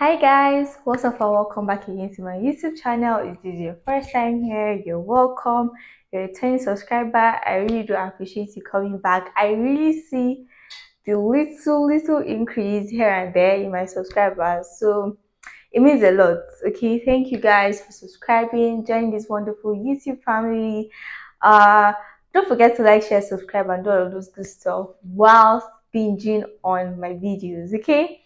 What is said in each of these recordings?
Hi guys, what's up and welcome back again to my YouTube channel. If this is your first time here, you're welcome. You're a returning subscriber. I really do appreciate you coming back. I really see the little increase here and there in my subscribers, so it means a lot. Okay, thank you guys for subscribing, join this wonderful YouTube family. uh don't forget to like, share, subscribe, and do all of those good stuff whilst binging on my videos. Okay,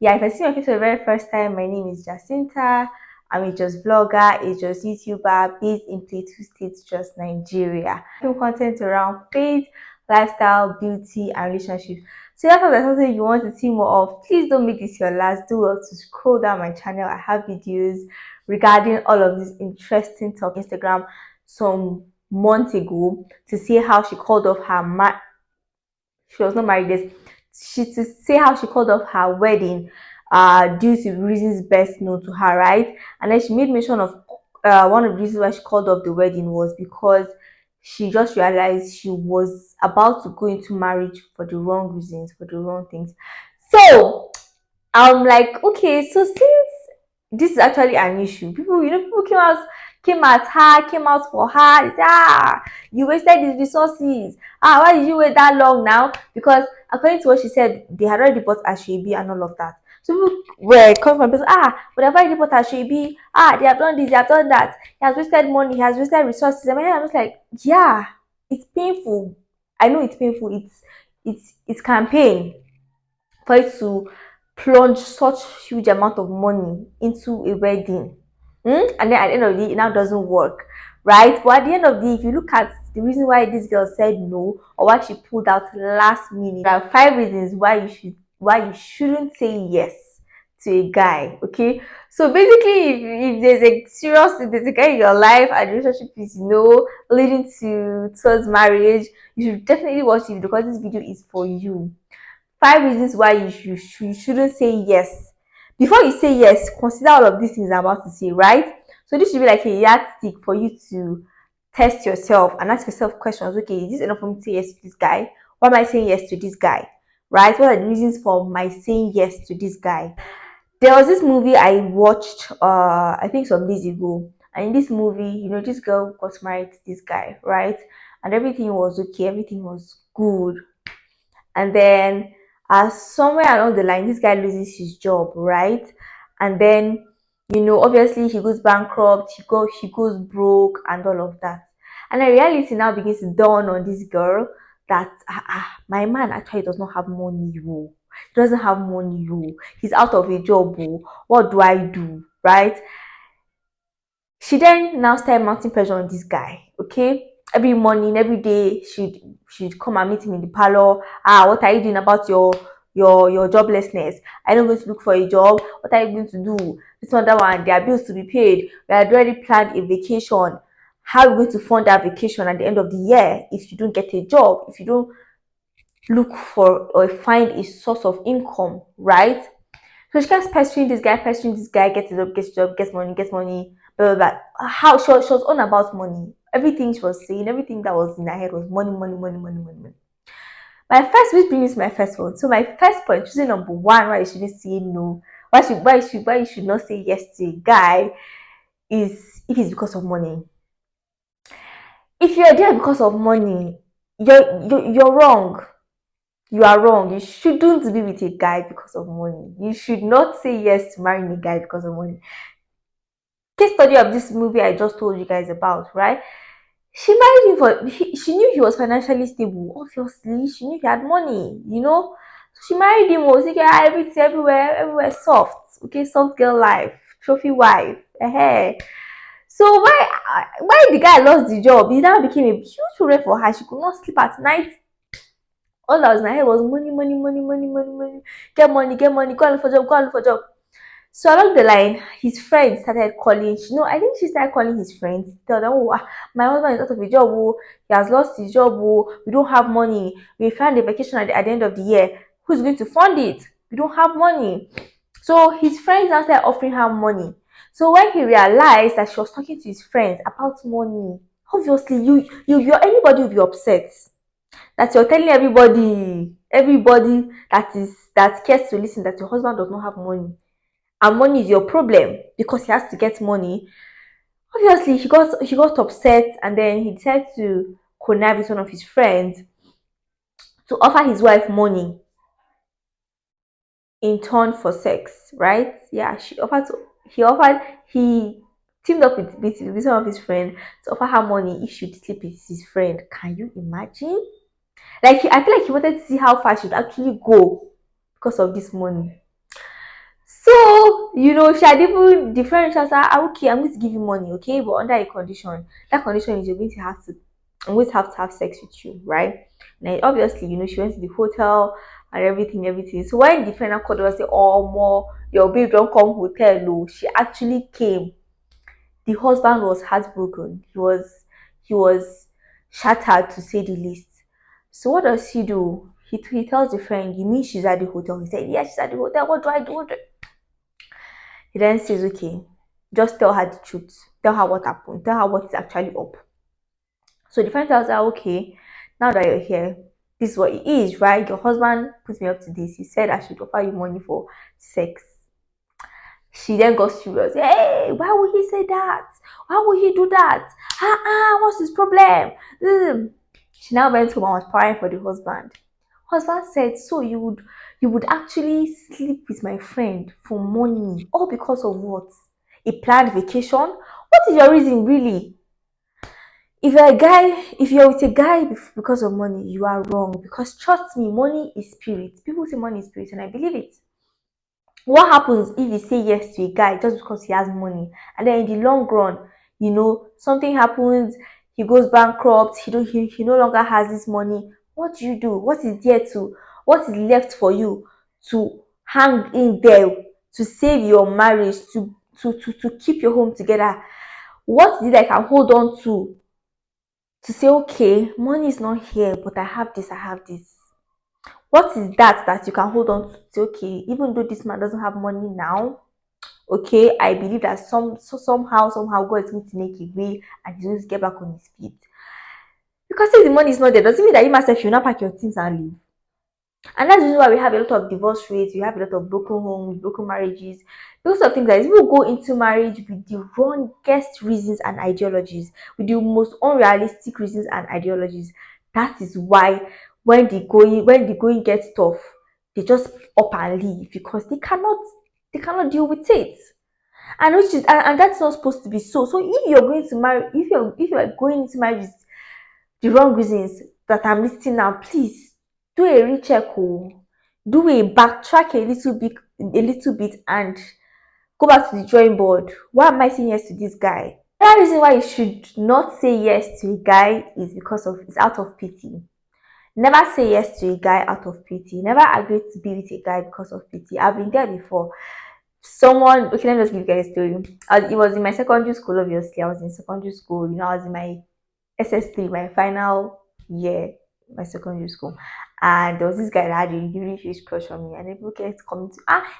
yeah, if I see my face for the very first time, my name is Jacinta. I'm a just vlogger, a just YouTuber based in Plateau State, just Nigeria. Film content around faith, lifestyle, beauty, and relationships. So if that's something you want to see more of, please don't make this your last. Do well to scroll down my channel. I have videos regarding all of these interesting talk Instagram some months ago to see how she called off her she was not married yet. She to say how she called off her wedding due to reasons best known to her, right? And then she made mention of one of the reasons why she called off the wedding was because she just realized she was about to go into marriage for the wrong reasons, for the wrong things. So I'm like, okay, so since this is actually an issue, people came at her, came out for her. They say, you wasted these resources. Why did you wait that long now? Because according to what she said, they had already bought Ashwebi and all of that. So people were coming from people, but they've already bought Ashwebi. They have done this, they have done that. He has wasted money, he has wasted resources. I mean, I'm just like, yeah, it's painful. I know it's painful. It's campaign for it to plunge such huge amount of money into a wedding. And then at the end of the day, it now doesn't work, right? But at the end of the day, if you look at the reason why this girl said no or why she pulled out last minute, there are 5 reasons why you shouldn't say yes to a guy. Okay, so basically, if there's a guy in your life and the relationship is leading to towards marriage, you should definitely watch it because this video is for you. 5 reasons why you shouldn't say yes. Before you say yes, consider all of these things I'm about to say, right? So this should be like a yardstick for you to test yourself and ask yourself questions. Okay, is this enough for me to say yes to this guy? Why am I saying yes to this guy? Right? What are the reasons for my saying yes to this guy? There was this movie I watched, I think some days ago. And in this movie, this girl got married to this guy, right? And everything was okay, everything was good. And then somewhere along the line this guy loses his job, right? And then obviously he goes bankrupt, he goes broke and all of that. And the reality now begins to dawn on this girl that my man actually does not have money. He doesn't have money. He's out of a job. What do I do, right? She then now started mounting pressure on this guy. Okay, every morning, every day, she'd come and meet him in the parlor. What are you doing about your joblessness? Are you going to look for a job? What are you going to do? This one, that one, there are bills to be paid. We had already planned a vacation. How are we going to fund that vacation at the end of the year if you don't get a job? If you don't look for or find a source of income, right? So she kept pestering this guy, gets a job, gets money, blah, blah, blah. How she was on about money. Everything she was saying, everything that was in her head was money, money, money, money, money, money. Which brings me to my first one. So my first point, choosing number one, why you shouldn't say no, why you should not say yes to a guy is if it's because of money. If you're there because of money, you're wrong. You are wrong. You shouldn't be with a guy because of money. You should not say yes to marrying a guy because of money. Case study of this movie I just told you guys about, right? She married him she knew he was financially stable. Obviously, she knew he had money. So she married him, was like, everything, everywhere soft. Okay, soft girl life, trophy wife. So why the guy lost the job? It now became a huge problem for her. She could not sleep at night. All that was in her head was money, money, money, money, money, money. Get money, get money. Go and look for job, go and look for job. So along the line, his friends started calling. I think she started calling his friends. Tell them, my husband is out of a job. He has lost his job. We don't have money. We found a vacation at the end of the year. Who's going to fund it? We don't have money. So his friends now started offering her money. So when he realized that she was talking to his friends about money, obviously anybody will be upset that you're telling everybody that cares to listen that your husband does not have money and money is your problem because he has to get money. Obviously, he got upset, and then he decided to connive with one of his friends to offer his wife money in turn for sex, right? Yeah, he teamed up with one of his friends to offer her money if she would sleep with his friend. Can you imagine? Like, I feel like he wanted to see how far she would actually go because of this money. So, she had even the friend said, okay, I'm going to give you money, okay, but under a condition. That condition is I'm going to have sex with you, right? And then obviously, she went to the hotel and everything. So when the friend now called her and said, oh, more, your babe don't come hotel, no, she actually came. The husband was heartbroken. He was shattered, to say the least. So what does he do? He tells the friend, you mean she's at the hotel? He said, yes, she's at the hotel. What do I do? He then says, okay, just tell her the truth. Tell her what happened. Tell her what is actually up. So the friend tells her, okay, now that you're here, this is what it is, right? Your husband put me up to this. He said I should offer you money for sex. She then got serious. Hey, why would he say that? Why would he do that? What's his problem? She now went home and was crying for the husband. Husband said, so you would actually sleep with my friend for money, all because of what? A planned vacation? What is your reason really? If you're with a guy because of money, you are wrong. Because trust me, money is spirit. People say money is spirit, and I believe it. What happens if you say yes to a guy just because he has money, and then in the long run, something happens, he goes bankrupt, he no longer has this money. What do you do? What is left for you to hang in there, to save your marriage, to keep your home together? What is it I can hold on to say, okay, money is not here, but I have this. What is that you can hold on to say, okay, even though this man doesn't have money now, okay, I believe that somehow God is going to make a way and he's going to get back on his feet. Because if the money is not there, doesn't mean that you myself you not pack your things and leave. And that's the reason why we have a lot of divorce rates, we have a lot of broken homes, broken marriages, those sort of things. Like people go into marriage with the wrongest reasons and ideologies, with the most unrealistic reasons and ideologies. That is why when the going gets tough, they just up and leave because they cannot deal with it. And that's not supposed to be so. So if you're going to marry, if you're going into marriage with the wrong reasons that I'm listing now, please do a recheck. Do a backtrack a little bit and go back to the drawing board. Why am I saying yes to this guy? Another reason why you should not say yes to a guy is because of it's out of pity. Never say yes to a guy out of pity. Never agree to be with a guy because of pity. I've been there before. Someone, okay, let me just give you guys a story. It was in my secondary school, obviously. I was in secondary school, I was in my SS3, my final year, my secondary school. And there was this guy that had a really huge crush on me, and people kept coming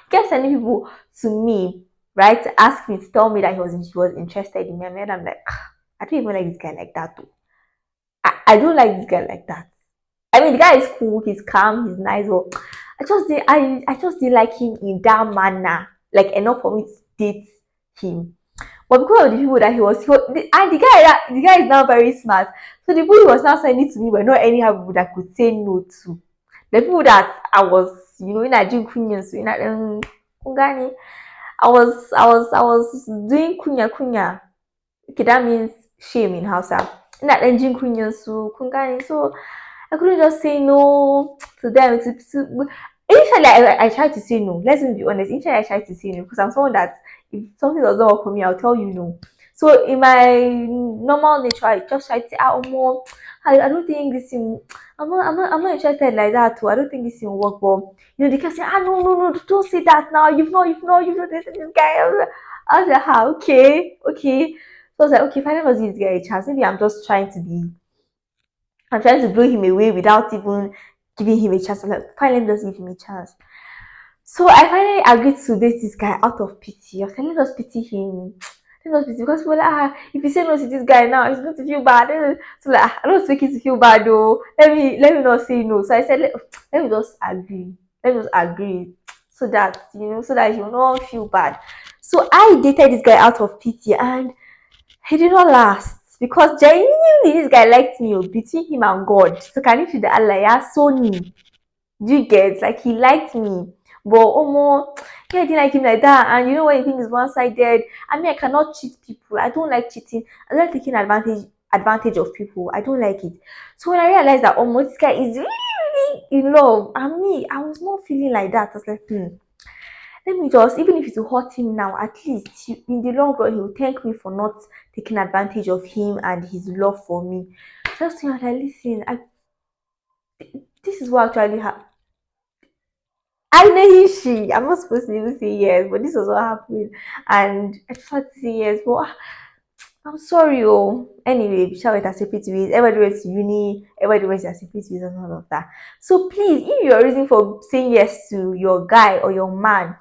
kept sending people to me, right, to ask me to tell me that he was interested in me. And then I'm like, I don't even like this guy like that, though. I don't like this guy like that. I mean, the guy is cool, he's calm, he's nice, but I just didn't like him in that manner, like enough for me to date him. But because of the people that and the guy is now very smart. So the people he was now sending to me were not anyhow people that could say no to. The people that I was, in a doing kunya, so in a kungani, I was doing kunya kunya. Okay, that means shame in Hausa. In that engine kunya, so kungani, so I couldn't just say no to them. Initially, I tried to say no. Let's be honest. Initially, I tried to say no because I'm someone that if something does not work for me, I'll tell you no. So in my normal nature, I just try to say, more. I don't think this thing. I'm not interested like that too. I don't think this thing will work. But they can say, no, don't say that now. You've not dated this guy. I was like, okay. So I was like, okay, if I never give this guy a chance, maybe I'm trying to blow him away without even giving him a chance. I'm like, fine, let me just give him a chance. So I finally agreed to date this guy out of pity. I was like, let me just pity him. Let me just pity because if you say no to this guy now, he's going to feel bad. So like, I don't expect him to feel bad though. Let me not say no. So I said, let me just agree. Let me just agree so that so that he will not feel bad. So I dated this guy out of pity, and he did not last because genuinely this guy liked me. Between him and God, so can you feel the Allah? Yeah, Sony. Do you get, like, he liked me, but yeah, I didn't like him like that. And you know what, you think is one-sided. I mean, I cannot cheat people. I don't like cheating. I don't like taking advantage of people. I don't like it. So when I realized that this guy is really, really in love, and me, I was not feeling like that. I was like, let me just, even if it will hurt him now, at least in the long run, he will thank me for not taking advantage of him and his love for me. Just think, like, listen, this is what actually happened. I know he's she. I'm not supposed to even say yes, but this was what happened. And I just had to say yes. But I'm sorry, oh. Anyway, we shall wait and separate ways. Everybody went to uni, everybody went to separate ways and all of that. So please, if your reason for saying yes to your guy or your man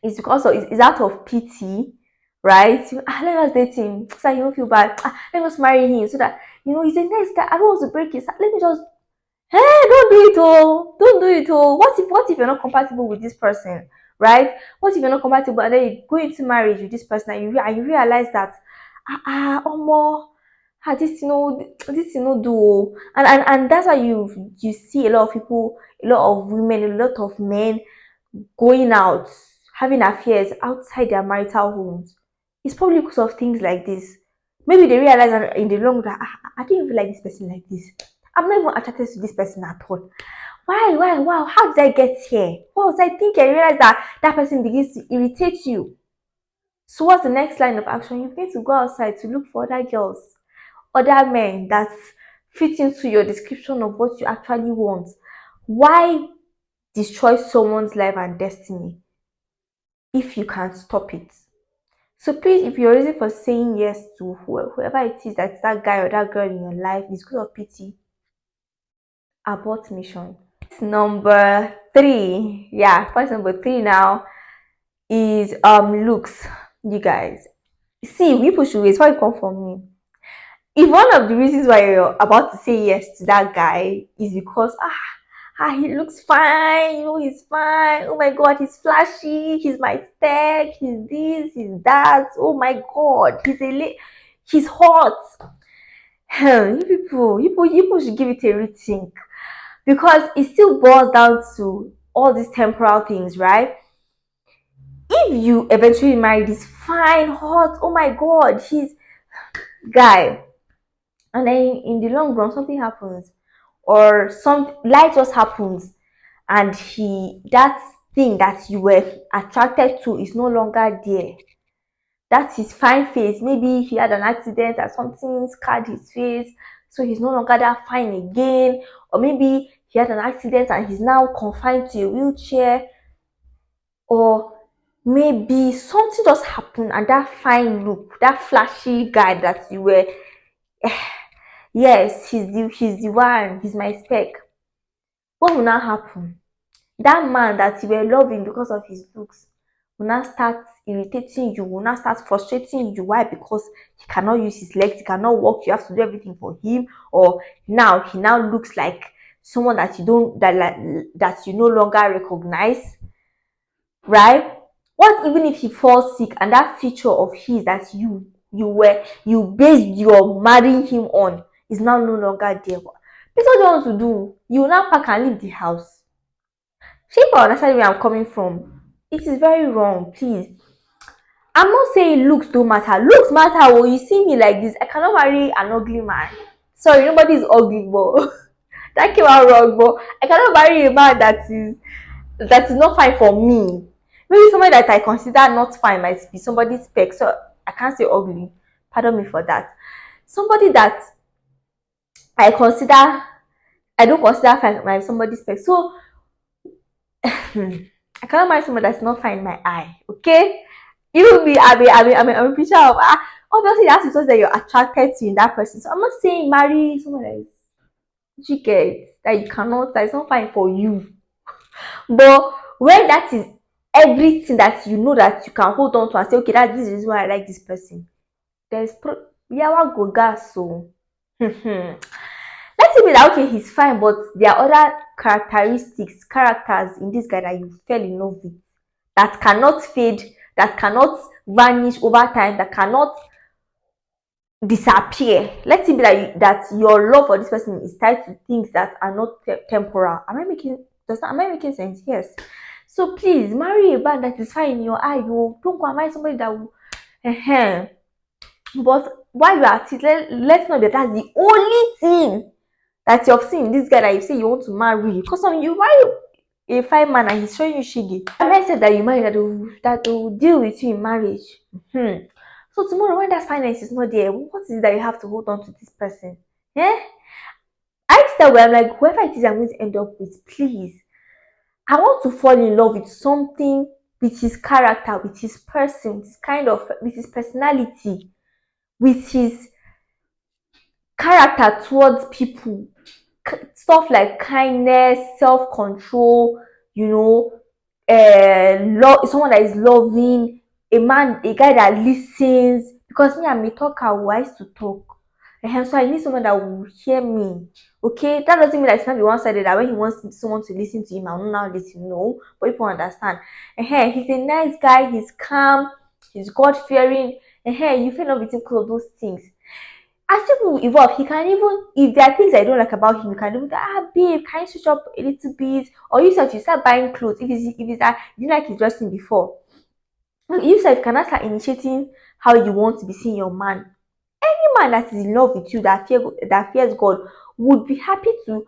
is because of is out of pity, right? Let us date him so that you don't feel bad. Let us marry him so that he's a nice guy. I don't want to break his heart. Let me just don't do it, oh, don't do it, oh. What if you're not compatible with this person, right? What if you're not compatible and then you go into marriage with this person and you realize that more this no do oh. And that's why you see a lot of people, a lot of women, a lot of men going out, having affairs outside their marital homes. It's probably because of things like this. Maybe they realize that in the long run, I don't even like this person like this. I'm not even attracted to this person at all. Why? Wow, how did I get here? What was I thinking? I realized that that person begins to irritate you. So what's the next line of action? You need to go outside to look for other girls, other men that fit into your description of what you actually want. Why destroy someone's life and destiny if you can stop it? So please, if you're reason for saying yes to whoever it is, that's that guy or that girl in your life, is because of pity, abort mission. Number three, yeah, point number three now is looks. You guys, see, people should wait. Why you come from me? If one of the reasons why you're about to say yes to that guy is because he looks fine, he's fine. Oh my god, he's flashy, he's my spec, he's this, he's that. Oh my god, he's hot. You people should give it a rethink, because it still boils down to all these temporal things, right? If you eventually marry this fine, hot, oh my god, he's guy, and then in the long run something happens, or some life just happens, and that thing that you were attracted to is no longer there. That's his fine face. Maybe he had an accident or something scarred his face, so he's no longer that fine again. Or maybe he had an accident and he's now confined to a wheelchair. Or maybe something just happened and that fine look, that flashy guy that you were, yes, he's the one, he's my spec. What will now happen? That man that you were loving because of his looks will now start irritating you, will now start frustrating you. Why? Because he cannot use his legs, he cannot walk, you have to do everything for him. Or now he now looks like someone that you don't that you no longer recognize, right? What even if he falls sick and that feature of his that you based your marrying him on is now no longer there? What do you want to do? You will now pack and leave the house. Shape or understand where I'm coming from. It is very wrong, please. I'm not saying looks don't matter. Looks matter. Oh, you see me like this, I cannot marry an ugly man. Sorry, nobody is ugly, but that came out wrong. But I cannot marry a man that is not fine for me. Maybe somebody that I consider not fine might be somebody's spec. So I can't say ugly. Pardon me for that. Somebody that I consider I don't consider fine my somebody's spec. So I cannot marry someone that's not fine in my eye. Okay? Even me, I'm a picture of obviously that's because that you're attracted to in that person. So I'm not saying marry someone that is that you cannot, that is not fine for you. But when that is everything that you know that you can hold on to and say, okay, that this is why I like this person. Yeah, what go gas so. Let's say that okay, he's fine, but there are other characters in this guy that you fell in love with, that cannot fade, that cannot vanish over time, that cannot disappear. Let it be that your love for this person is tied to things that are not temporal. Am I making sense? Yes. So please marry a man that is fine in your eye. You don't go and marry somebody that will but while you are at it, let's not be that's the only thing that you've seen in this guy that you say you want to marry. Because when you marry a fine man and he's showing you shiggy, I might say that you marry that will deal with you in marriage. So tomorrow when that finance is not there, what is it that you have to hold on to this person? Yeah? I tell where I'm like, whoever it is I'm going to end up with, please. I want to fall in love with something, with his character, with his person, with his personality, with his character towards people, stuff like kindness, self-control, you know, someone that is loving, a guy that listens. Because me, I'm a talker who likes to talk, and so I need someone that will hear me. Okay, that doesn't mean that it's not be one-sided. That when he wants someone to listen to him, I will not listen. No, but people understand. He's a nice guy. He's calm. He's God-fearing. You feel love with him because of those things. As people evolve, he can even, if there are things I don't like about him, you can even babe, can you switch up a little bit? Or you start buying clothes. If it's that you didn't like his dressing before, you can start initiating how you want to be seeing your man. Any man that is in love with you, that fears God, would be happy to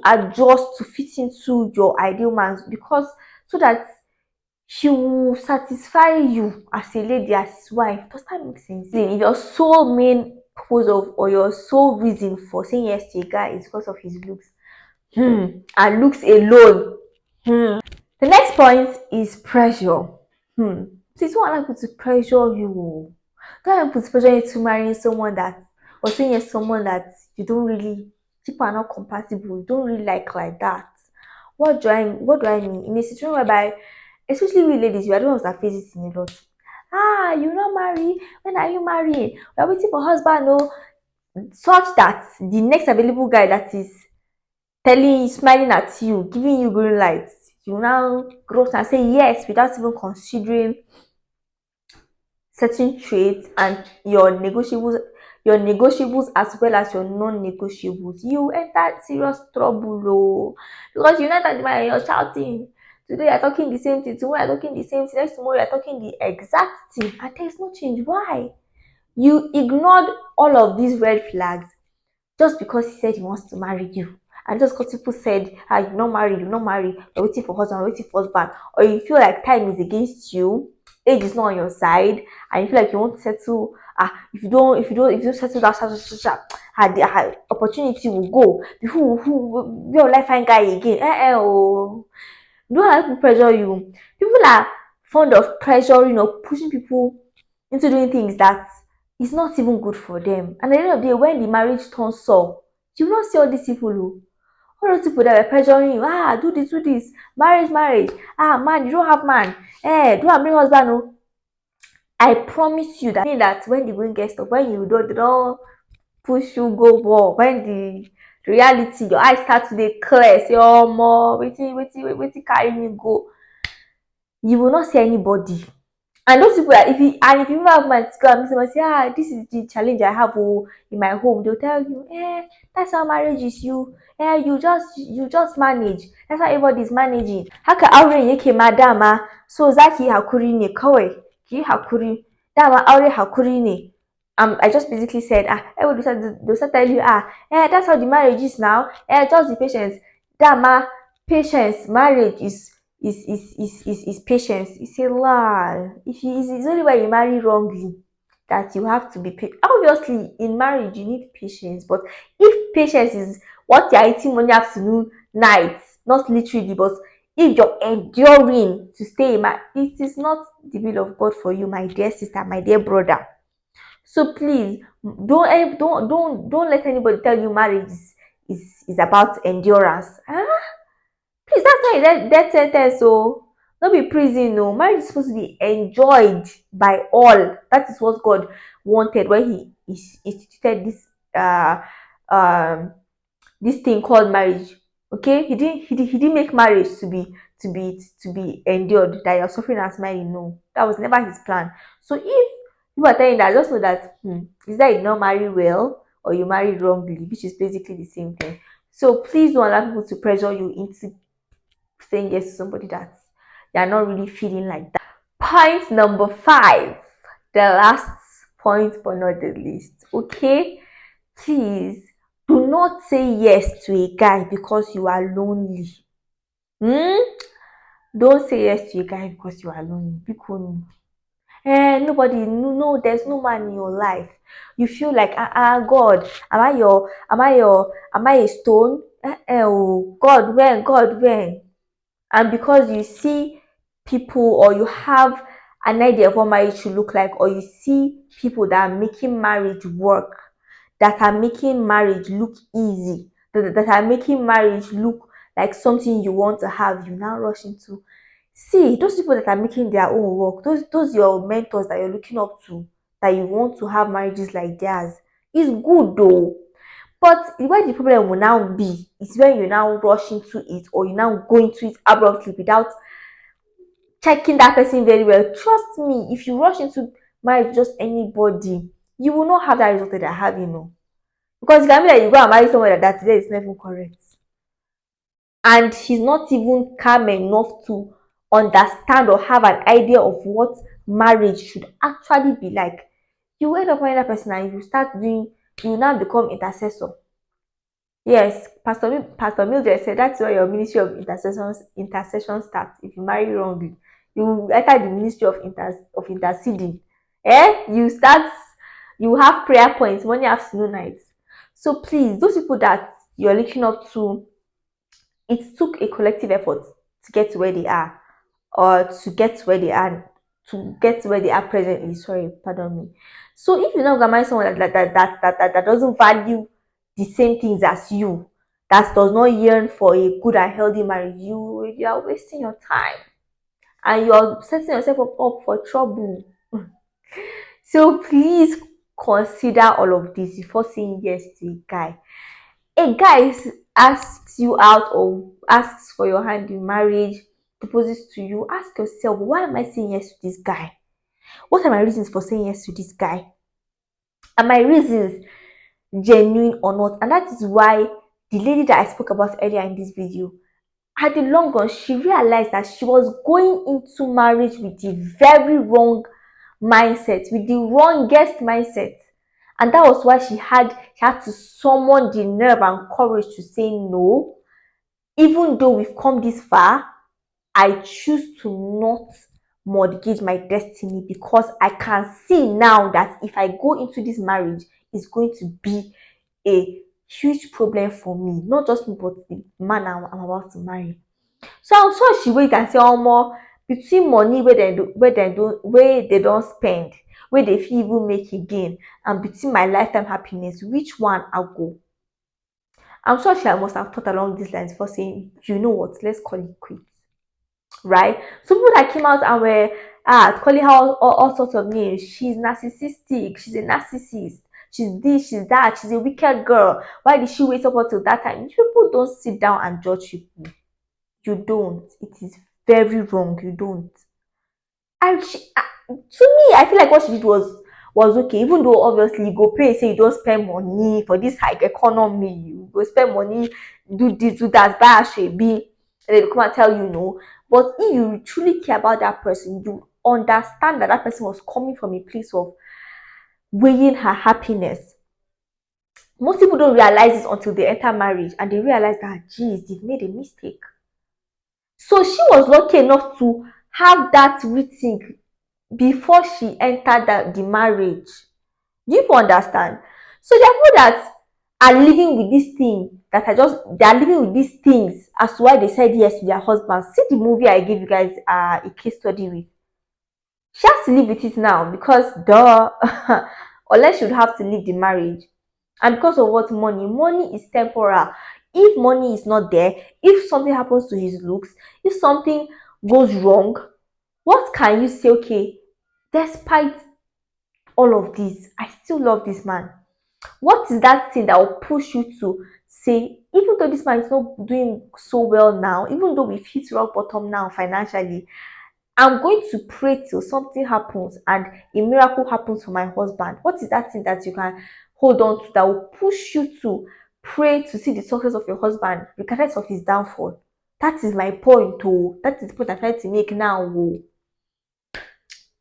adjust to fit into your ideal man, because so that he will satisfy you as a lady, as his wife. Does that make sense? If your sole main purpose or your sole reason for saying yes to a guy is because of his looks, and looks alone, the next point is pressure. Please don't allow people to pressure you. Don't allow people to pressure you to marry someone that, or saying yes someone that you don't really, people are not compatible, you don't really like that. What do I mean? In a situation whereby, especially we ladies, we are the ones that face this in a lot. You not marry? When are you marrying? We are waiting for husband, no. Such that the next available guy that is telling you, smiling at you, giving you green lights, you now grow up and say yes without even considering certain traits and your negotiables as well as your non-negotiables. You enter serious trouble, because you know that you're shouting. Today you're talking the same thing, tomorrow you're talking the same thing, next tomorrow you're talking the exact thing, and there's no change. Why? You ignored all of these red flags just because he said he wants to marry you. And just because people said, you're not married, you're waiting for husband, you're waiting for husband, or you feel like time is against you, age is not on your side, and you feel like you want to settle. If you don't settle that, the opportunity will go. Who will I find guy again? Don't have people pressure you. People are fond of pressuring or pushing people into doing things that is not even good for them. And at the end of the day, when the marriage turns sour, you will not see all these people all those people that were pressuring you, do this, marriage, man, you don't have man, do not bring husband, no. I promise you that when the going gets up, when you don't, they don't push you go war, when the reality, your eyes start to dey clear, say more wetin carry me go, you will not see anybody. And those people, if you have my girl and say, this is the challenge I have in my home, they'll tell you, that's how marriage is. You just manage. That's how everybody's managing. Haka auren yake ma dama, so zaki hakuri ne kawai, ki hakuri. Dama aure hakuri ne. I just basically said, everybody they'll start telling you, that's how the marriage is now. Just the patience. Dama, patience, marriage is patience. It's a lie. It's only when you marry wrongly that you have to be patient. Obviously, in marriage you need patience, but if patience is what you're eating morning, afternoon, night, not literally, but if you're enduring to stay in marriage, it is not the will of God for you, my dear sister, my dear brother. So please don't let anybody tell you marriage is about endurance. Please, that's not a death sentence. So not be prison. No, marriage is supposed to be enjoyed by all. That is what God wanted when He instituted uh um this thing called marriage. Okay, he didn't make marriage to be endured, that you're suffering and smiling. No, that was never his plan. So if you are telling that, just know that is that you not marry well or you married wrongly, which is basically the same thing. So please don't allow people to pressure you into saying yes to somebody that you're not really feeling like that. Point number 5, the last point but not the least. Okay, please do not say yes to a guy because you are lonely. Hmm? Don't say yes to a guy because you are lonely. Because nobody, no, there's no man in your life. You feel like, God, am I a stone? Oh, God, when? And because you see people, or you have an idea of what marriage should look like, or you see people that are making marriage work, that are making marriage look easy, that are making marriage look like something you want to have, you now rush into. See, those people that are making their own work, those your mentors that you're looking up to, that you want to have marriages like theirs, is good though. But where the problem will now be is when you now rush into it, or you now go into it abruptly without checking that person very well. Trust me, if you rush into marriage with just anybody, you will not have that result that I have, Because it can be like you go and marry someone like that today is not even correct. And he's not even calm enough to understand or have an idea of what marriage should actually be like. You end up marrying that person and you now become intercessor. Yes, Pastor Mildred said that's where your ministry of intercession starts. If you marry wrongly, you enter the ministry of interceding. You start, you have prayer points morning, afternoon, night. So please, those people that you're looking up to, it took a collective effort to get to where they are, or to get where they are presently. Sorry, pardon me. So if you're not gonna marry someone that doesn't value the same things as you, that does not yearn for a good and healthy marriage, you are wasting your time, and you're setting yourself up for trouble. So please consider all of this before saying yes to a guy. A guy asks you out or asks for your hand in marriage, proposes to you, ask yourself, why am I saying yes to this guy? What are my reasons for saying yes to this guy? Are my reasons genuine or not? And that is why the lady that I spoke about earlier in this video, at the long run, she realized that she was going into marriage with the very wrong mindset, with the wrongest mindset. And that was why she had to summon the nerve and courage to say no. Even though we've come this far, I choose to not mortgage my destiny, because I can see now that if I go into this marriage, it's going to be a huge problem for me, not just me, but the man I'm about to marry. So I'm sure she wait and say, more between money where they don't spend, where they fit even make again, and between my lifetime happiness, which one I'll go? I'm sure she must have thought along these lines for saying, you know what, let's call it quits, right? So people that came out and were calling her all sorts of names. She's narcissistic, she's a narcissist, she's this, she's that, she's a wicked girl. Why did she wait up until that time? People don't sit down and judge people. You don't. It is very wrong. You don't. And to me, I feel like what she did was okay. Even though obviously you go pay, say you don't spend money for this high economy, you go spend money, do this, do that, buy a shebi, and they come and tell you no. But if you truly care about that person, you understand that that person was coming from a place of weighing her happiness. Most people don't realize this until they enter marriage and they realize that, geez, they've made a mistake. So she was lucky enough to have that rethink before she entered the marriage. Do you understand? So there are people that are living with this thing, that are just, they are living with these things as to why they said yes to their husband. See the movie I gave you guys a case study with. She has to live with it now because duh, unless she would have to leave the marriage. And because of what? Money is temporal. If money is not there, if something happens to his looks, if something goes wrong, what can you say? Okay, despite all of this, I still love this man. What is that thing that will push you to say even though this man is not doing so well now, even though we've hit rock bottom now financially, I'm going to pray till something happens and a miracle happens for my husband. What is that thing that you can hold on to that will push you to pray to see the success of your husband, regardless of his downfall? That is my point. Oh, that is the point I'm trying to make now. Oh.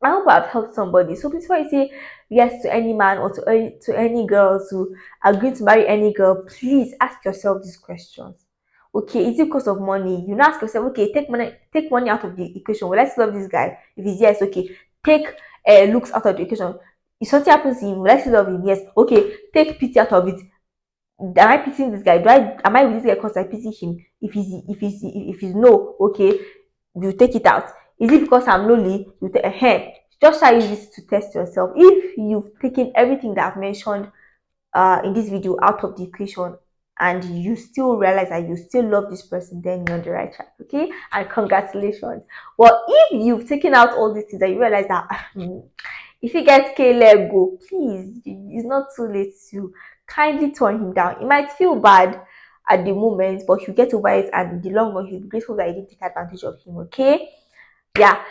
I hope I've helped somebody. So before you say yes to any man or to any girls who are going to marry any girl, please ask yourself these questions. Okay, is it because of money? You now ask yourself, okay, take money out of the equation. Well, let's love this guy. If he's yes, okay. Take looks out of the equation. If something happens to him, let's love him. Yes, okay. Take pity out of it. Am I pitying this guy? Do I am I with this guy because I pity him? If he's no, okay, you take it out. Is it because I'm lonely? You take a hand. Just try use this to test yourself. If you've taken everything that I've mentioned in this video out of the equation and you still realize that you still love this person, then you're on the right track. Okay, and congratulations. Well, if you've taken out all these things and you realize that if you get K let go, please, it's not too late to kindly turn him down. It might feel bad at the moment, but you get over it, and in the long run, you'll be grateful that you didn't take advantage of him. Okay, yeah.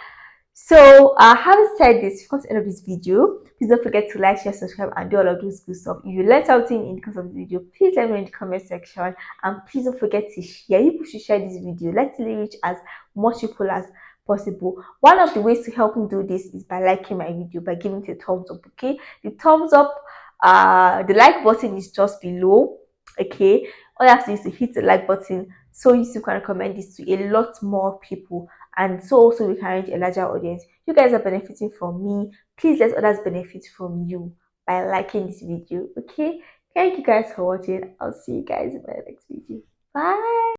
So, having said this, we've come to the end of this video. Please don't forget to like, share, subscribe, and do all of those good stuff. If you learned something in the course of the video, please let me know in the comment section. And please don't forget to share. You should share this video. Let's reach as much people as possible. One of the ways to help me do this is by liking my video, by giving it a thumbs up. Okay, the thumbs up, the like button is just below. Okay, all you have to do is to hit the like button so YouTube can recommend this to a lot more people, and so also we can reach a larger audience. You guys are benefiting from me. Please let others benefit from you by liking this video. Okay, thank you guys for watching. I'll see you guys in my next video. Bye.